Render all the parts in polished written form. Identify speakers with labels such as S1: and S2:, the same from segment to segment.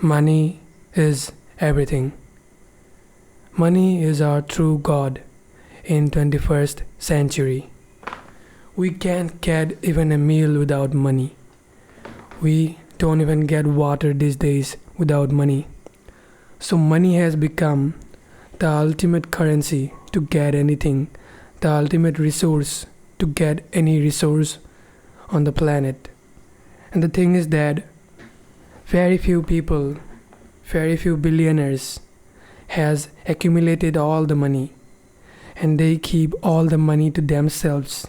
S1: Money is everything. Money is our true God in 21st century. We can't get even a meal without money. We don't even get water these days without money. So money has become the ultimate currency to get anything, the ultimate resource to get any resource on the planet. And the thing is that very few people, very few billionaires has accumulated all the money and they keep all the money to themselves.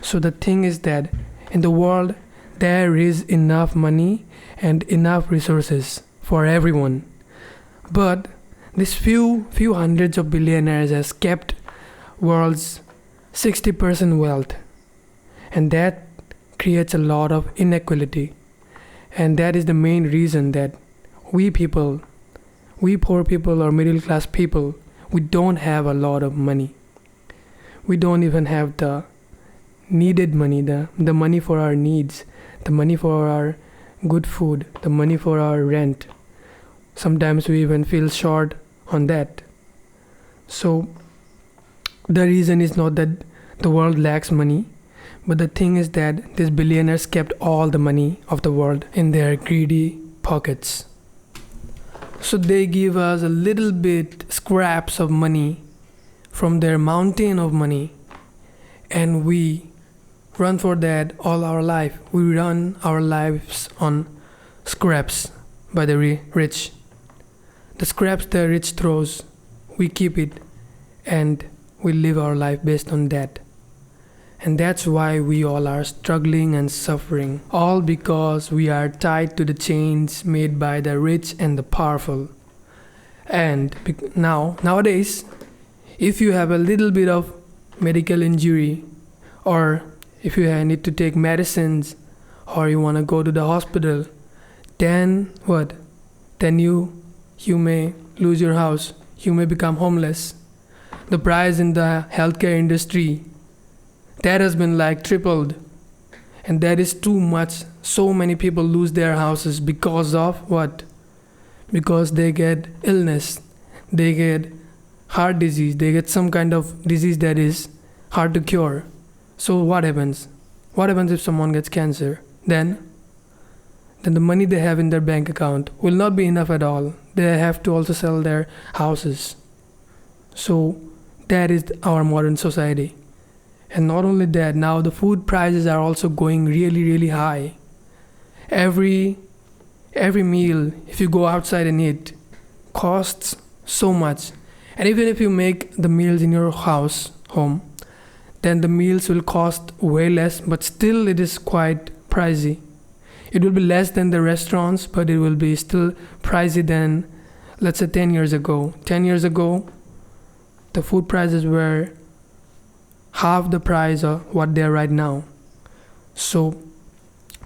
S1: So the thing is that in the world there is enough money and enough resources for everyone. But these few hundreds of billionaires has kept world's 60% wealth, and that creates a lot of inequality. And that is the main reason that we poor people or middle class people, we don't have a lot of money. We don't even have the needed money, the money for our needs, the money for our good food, the money for our rent. Sometimes we even feel short on that. So the reason is not that the world lacks money, but the thing is that these billionaires kept all the money of the world in their greedy pockets. So they give us a little bit scraps of money from their mountain of money, and we run for that all our life. We run our lives on scraps by the rich. The scraps the rich throws, we keep it and we live our life based on that. And that's why we all are struggling and suffering, all because we are tied to the chains made by the rich and the powerful. And nowadays, if you have a little bit of medical injury, or if you need to take medicines, or you want to go to the hospital, then what? Then you may lose your house, you may become homeless. The price in the healthcare industry, that has been like tripled, and that is too much. So many people lose their houses because of what? Because they get illness, they get heart disease, they get some kind of disease that is hard to cure. So what happens? What happens if someone gets cancer? Then the money they have in their bank account will not be enough at all. They have to also sell their houses. So that is our modern society. And not only that, now the food prices are also going really, really high. Every meal, if you go outside and eat, costs so much. And even if you make the meals in your home, then the meals will cost way less, but still it is quite pricey. It will be less than the restaurants, but it will be still pricey than, let's say, 10 years ago. 10 years ago, the food prices were half the price of what they are right now. So,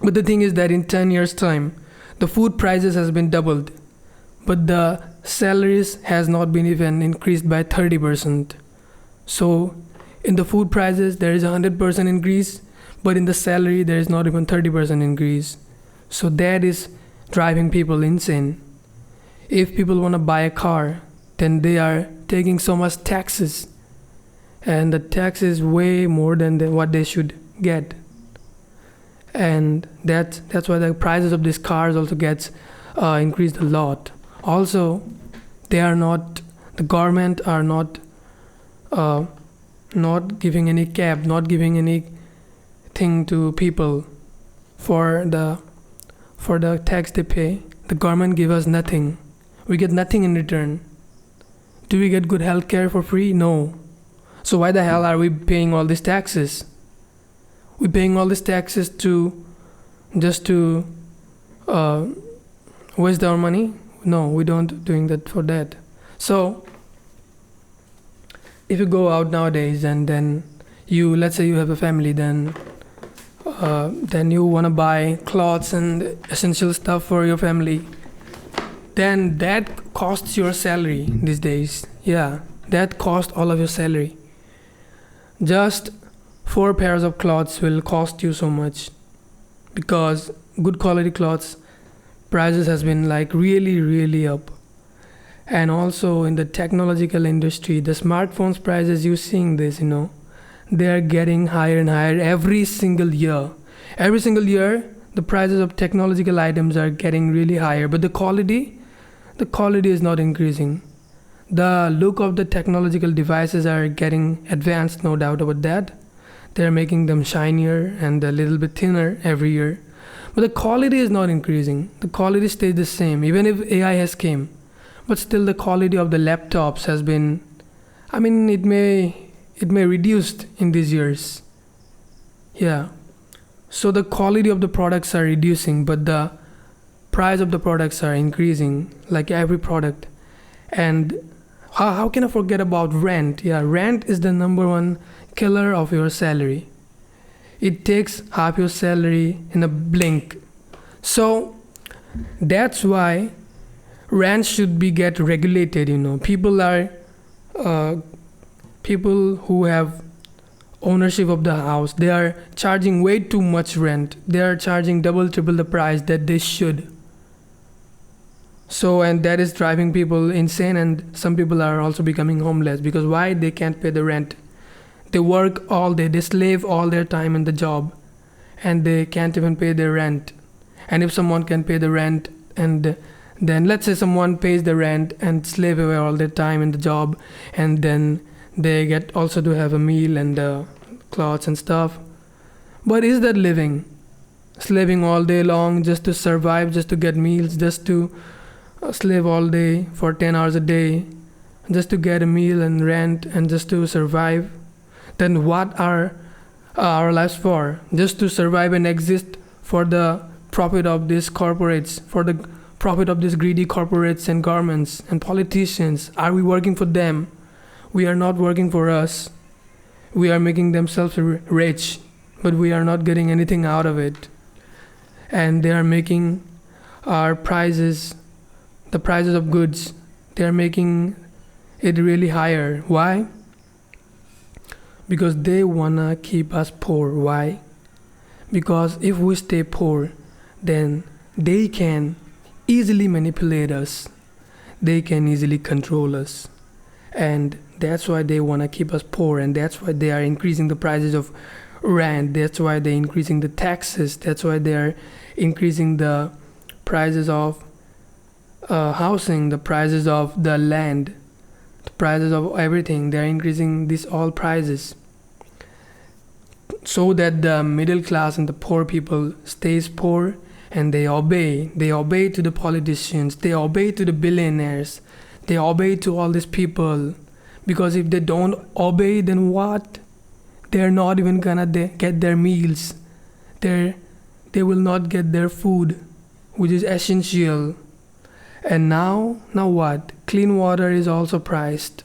S1: but the thing is that in 10 years time, the food prices has been doubled, but the salaries has not been even increased by 30%. So in the food prices there is 100% increase, but in the salary there is not even 30% increase. So that is driving people insane. If people want to buy a car, then they are taking so much taxes, and the tax is way more than what they should get. And that's why the prices of these cars also gets increased a lot. Also, the government are not giving any cap, not giving anything to people for the tax they pay. The government give us nothing. We get nothing in return. Do we get good health care for free? No. So why the hell are we paying all these taxes? We're paying all these taxes just to waste our money? No, we don't doing that for that. So if you go out nowadays and then let's say you have a family, then you want to buy clothes and essential stuff for your family, then that costs your salary these days. Yeah, that costs all of your salary. Just 4 pairs of clothes will cost you so much, because good quality clothes prices has been like really up. And also in the technological industry, the smartphones prices, you seeing this, they are getting higher and higher every single year. Every single year the prices of technological items are getting really higher, but the quality is not increasing. The look of the technological devices are getting advanced, no doubt about that. They're making them shinier and a little bit thinner every year, but the quality is not increasing. The quality stays the same even if AI has came, but still the quality of the laptops has been, it may reduced in these years. Yeah, so the quality of the products are reducing, but the price of the products are increasing, like every product. And how can I forget about rent? Yeah, rent is the number one killer of your salary. It takes half your salary in a blink. So that's why rent should be get regulated. People who have ownership of the house, they are charging way too much rent. They are charging double triple the price that they should. So, and that is driving people insane, and some people are also becoming homeless because why? They can't pay the rent. They work all day, they slave all their time in the job, and they can't even pay their rent. And if someone can pay the rent, and then let's say someone pays the rent and slave away all their time in the job, and then they get also to have a meal and clothes and stuff. But is that living? Slaving all day long just to survive, just to get meals, just to slave all day for 10 hours a day, just to get a meal and rent and just to survive? Then what are our lives for? Just to survive and exist for the profit of these corporates, for the profit of these greedy corporates and governments and politicians? Are we working for them? We are not working for us. We are making themselves rich, but we are not getting anything out of it. And they are making our prices, the prices of goods, they are making it really higher. Why? Because they wanna keep us poor. Why? Because if we stay poor, then they can easily manipulate us. They can easily control us. And that's why they want to keep us poor, and that's why they are increasing the prices of rent. That's why they're increasing the taxes. That's why they are increasing the prices of housing, the prices of the land, the prices of everything. They are increasing these all prices so that the middle class and the poor people stays poor, and they obey to the politicians, they obey to the billionaires, they obey to all these people. Because if they don't obey, then what? They're not even gonna get their meals. They will not get their food, which is essential. And now what? Clean water is also priced.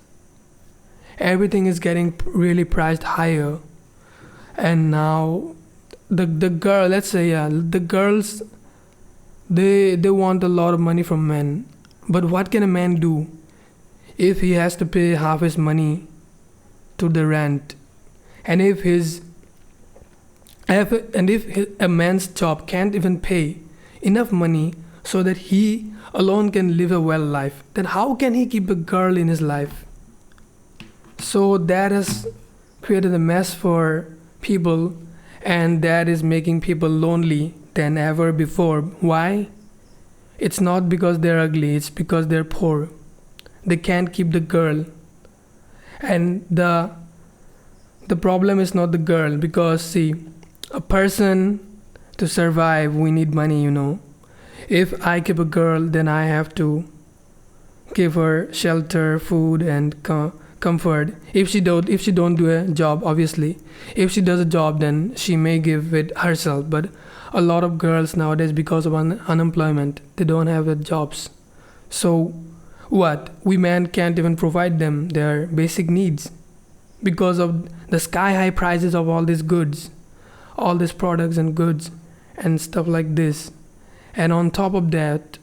S1: Everything is getting really priced higher. And now the girl, let's say, the girls, they want a lot of money from men. But what can a man do if he has to pay half his money to the rent? And if a man's job can't even pay enough money so that he alone can live a well life, then how can he keep a girl in his life? So that has created a mess for people, and that is making people lonely than ever before. Why? It's not because they're ugly, it's because they're poor. They can't keep the girl. And the problem is not the girl, because see, a person, to survive, we need money, If I keep a girl, then I have to give her shelter, food, and comfort. If she don't do a job, obviously. If she does a job, then she may give it herself. But a lot of girls nowadays, because of unemployment, they don't have jobs. So what? We men can't even provide them their basic needs because of the sky high prices of all these goods, all these products and goods and stuff like this. And on top of that,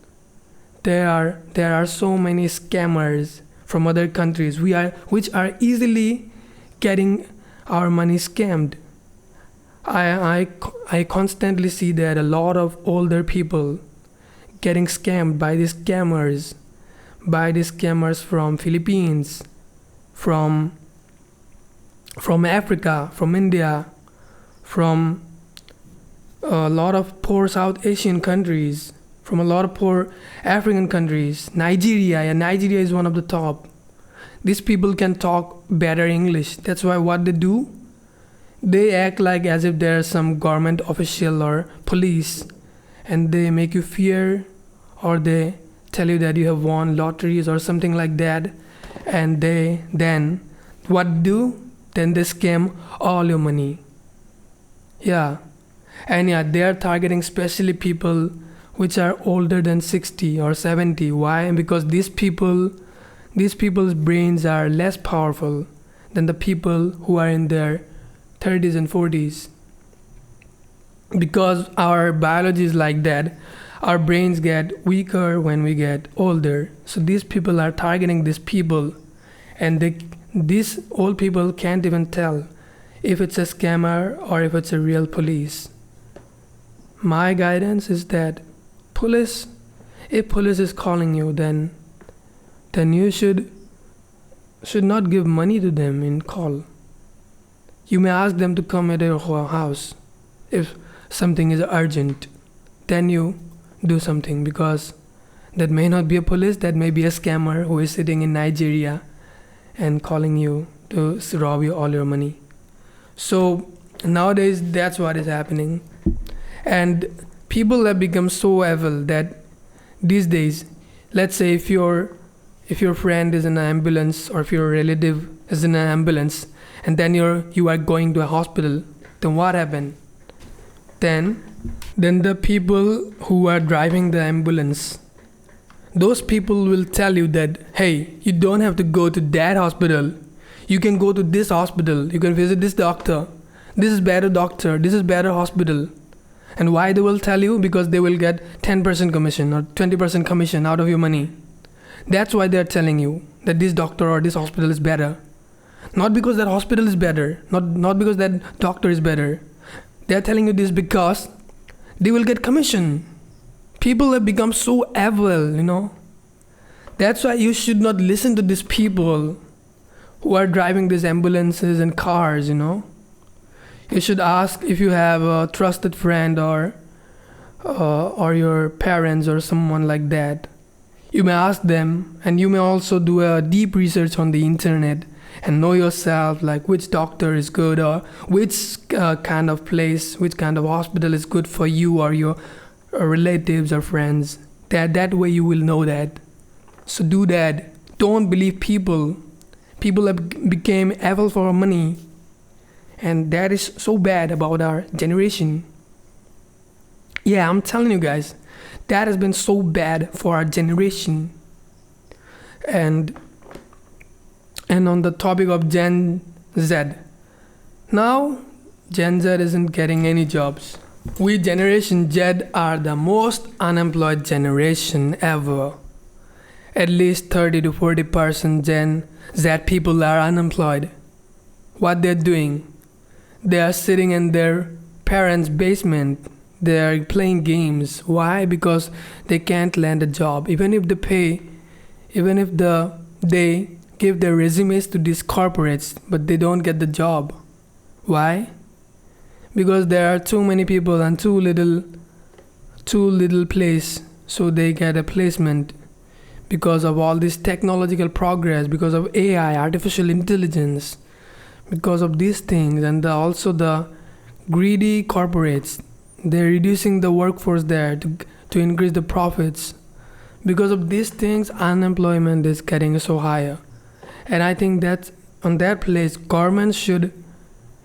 S1: there are so many scammers from other countries which are easily getting our money scammed. I constantly see that a lot of older people getting scammed by these scammers from Philippines, from Africa, from India, from a lot of poor South Asian countries, from a lot of poor African countries. Nigeria is one of the top. These people can talk better English. That's why what they do, they act like as if they're some government official or police, and they make you fear, or they tell you that you have won lotteries or something like that, and then what do? Then they scam all your money. Yeah. And yeah, they are targeting especially people which are older than 60 or 70. Why? Because these people's brains are less powerful than the people who are in their 30s and 40s. Because our biology is like that, our brains get weaker when we get older. So these people are targeting these people, and these old people can't even tell if it's a scammer or if it's a real police. My guidance is that if police is calling you, then you should not give money to them in call. You may ask them to come at your house if something is urgent. Then you do something, because that may not be a police, that may be a scammer who is sitting in Nigeria and calling you to rob you all your money. So nowadays that's what is happening. And people have become so evil that these days, let's say if your friend is in an ambulance, or if your relative is in an ambulance, and then you are going to a hospital, then what happened? Then the people who are driving the ambulance, those people will tell you that, hey, you don't have to go to that hospital. You can go to this hospital. You can visit this doctor. This is better doctor. This is better hospital. And why they will tell you? Because they will get 10% commission or 20% commission out of your money. That's why they're telling you that this doctor or this hospital is better. Not because that hospital is better. Not because that doctor is better. They're telling you this because they will get commission. People have become so evil, That's why you should not listen to these people who are driving these ambulances and cars, You should ask if you have a trusted friend or your parents or someone like that. You may ask them, and you may also do a deep research on the internet and know yourself, like which doctor is good, or which kind of place, which kind of hospital is good for you or your relatives or friends. That way you will know that. So do that. Don't believe people. People have became evil for money. And that is so bad about our generation. Yeah, I'm telling you guys, that has been so bad for our generation. And on the topic of Gen Z, now Gen Z isn't getting any jobs. We Generation Z are the most unemployed generation ever. At least 30 to 40% Gen Z people are unemployed. What they're doing? They are sitting in their parents' basement. They are playing games. Why? Because they can't land a job. Even if they give their resumes to these corporates, but they don't get the job. Why? Because there are too many people and too little place, so they get a placement. Because of all this technological progress, because of AI, artificial intelligence, because of these things, and also the greedy corporates, they're reducing the workforce there to increase the profits. Because of these things, unemployment is getting so higher. And I think that on that place, government should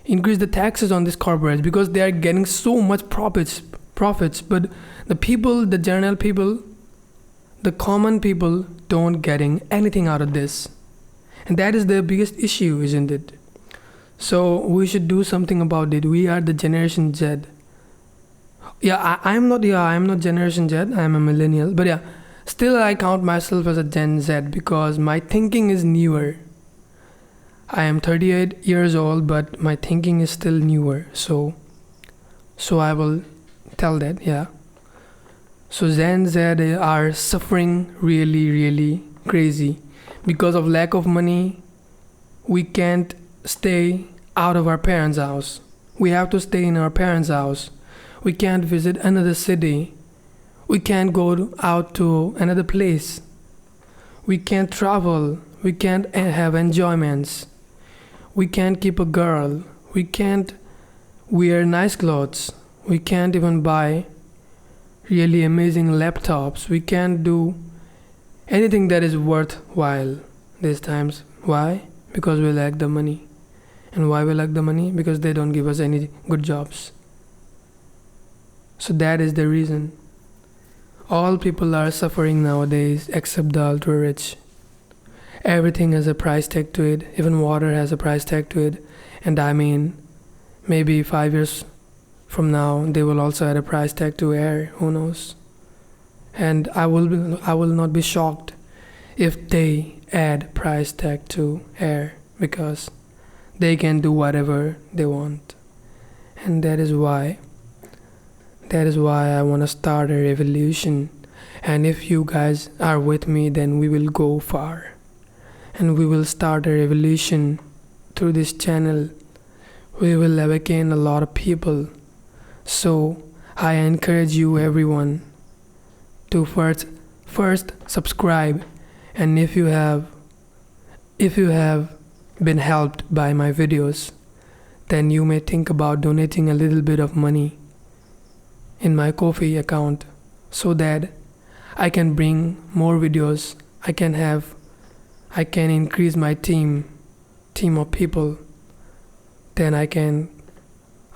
S1: increase the taxes on these corporates, because they are getting so much profits. But the people, the general people, the common people don't getting anything out of this. And that is the biggest issue, isn't it? So we should do something about it. We are the Generation Z. I'm not Generation Z. I'm a millennial. But yeah, still I count myself as a Gen Z because my thinking is newer. I am 38 years old, but my thinking is still newer. So I will tell that, yeah. So Gen Z are suffering really crazy. Because of lack of money, we can't stay out of our parents' house. We have to stay in our parents' house. We can't visit another city. We can't go out to another place. We can't travel. We can't have enjoyments. We can't keep a girl. We can't wear nice clothes. We can't even buy really amazing laptops. We can't do anything that is worthwhile these times. Why? Because we lack the money. And why we lack the money? Because they don't give us any good jobs. So that is the reason. All people are suffering nowadays except the ultra rich. Everything has a price tag to it. Even water has a price tag to it. And I mean, maybe 5 years from now they will also add a price tag to air. Who knows? And I will not be shocked if they add price tag to air, because they can do whatever they want. And that is why I want to start a revolution. And if you guys are with me, then we will go far. And we will start a revolution through this channel. We will awaken a lot of people. So I encourage you everyone to first subscribe. And if you have been helped by my videos, then you may think about donating a little bit of money in my Ko-fi account so that I can bring more videos. I can increase my team of people. Then I can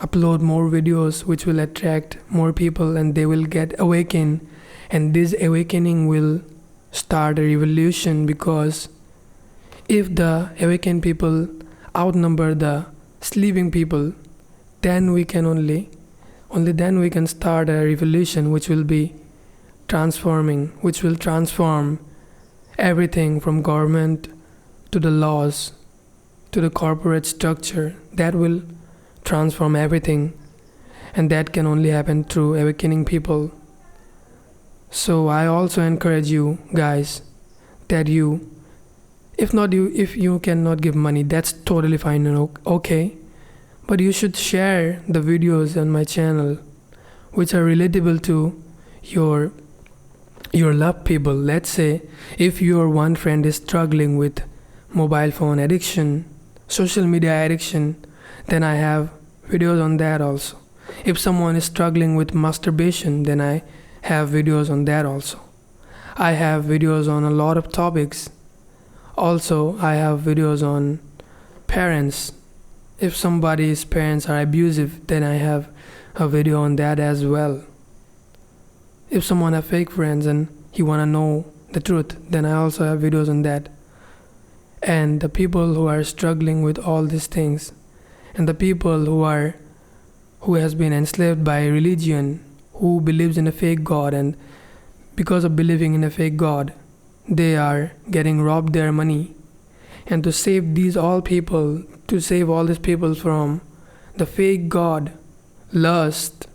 S1: upload more videos which will attract more people, and they will get awakened. And this awakening will start a revolution, because if the awakened people outnumber the sleeping people, then we can only then we can start a revolution which will transform everything from government to the laws to the corporate structure. That will transform everything, and that can only happen through awakening people. So I also encourage you guys that if you cannot give money, that's totally fine and okay, but you should share the videos on my channel which are relatable to your loved people. Let's say if your one friend is struggling with mobile phone addiction, social media addiction, then I have videos on that also. If someone is struggling with masturbation, then I have videos on that also. I have videos on a lot of topics. Also, I have videos on parents. If somebody's parents are abusive, then I have a video on that as well. If someone have fake friends and he wanna know the truth, then I also have videos on that. And the people who are struggling with all these things, and the people who has been enslaved by religion, who believes in a fake God, and because of believing in a fake God, they are getting robbed their money. And to save all these people from the fake God, lust,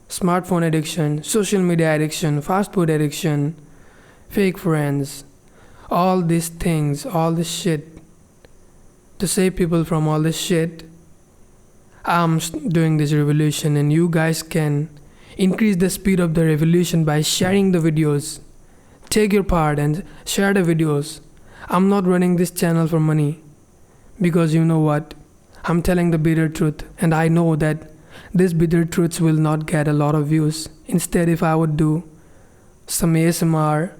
S1: smartphone addiction, social media addiction, fast food addiction, fake friends, all these things, all this shit, to save people from all this shit, I'm doing this revolution. And you guys can increase the speed of the revolution by sharing the videos. Take your part and share the videos. I'm not running this channel for money, because you know what, I'm telling the bitter truth, and I know that these bitter truths will not get a lot of views. Instead, if I would do some ASMR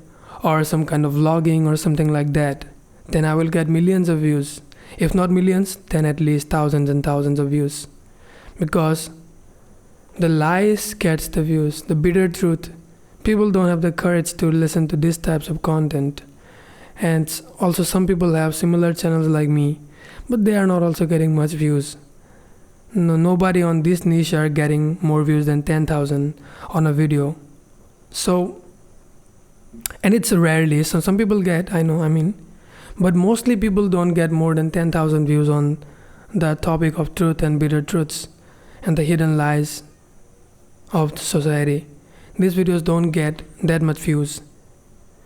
S1: or some kind of vlogging or something like that, then I will get millions of views. If not millions, then at least thousands and thousands of views. Because the lies gets the views, the bitter truth. People don't have the courage to listen to these types of content. And also some people have similar channels like me, but they are not also getting much views. Nobody on this niche are getting more views than 10,000 on a video. So, and it's rarely, so some people get, but mostly people don't get more than 10,000 views on the topic of truth and bitter truths and the hidden lies of society. these videos don't get that much views,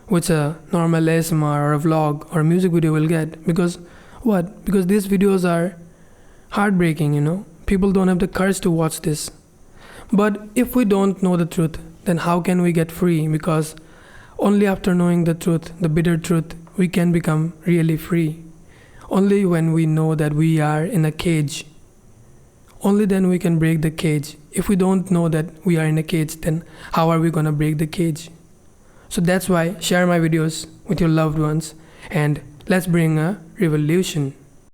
S1: which a normal ASMR or a vlog or a music video will get. Because what? Because these videos are heartbreaking, People don't have the courage to watch this. But if we don't know the truth, then how can we get free? Because only after knowing the truth, the bitter truth, we can become really free. Only when we know that we are in a cage, only then we can break the cage. If we don't know that we are in a cage, then how are we gonna break the cage? So that's why share my videos with your loved ones and let's bring a revolution.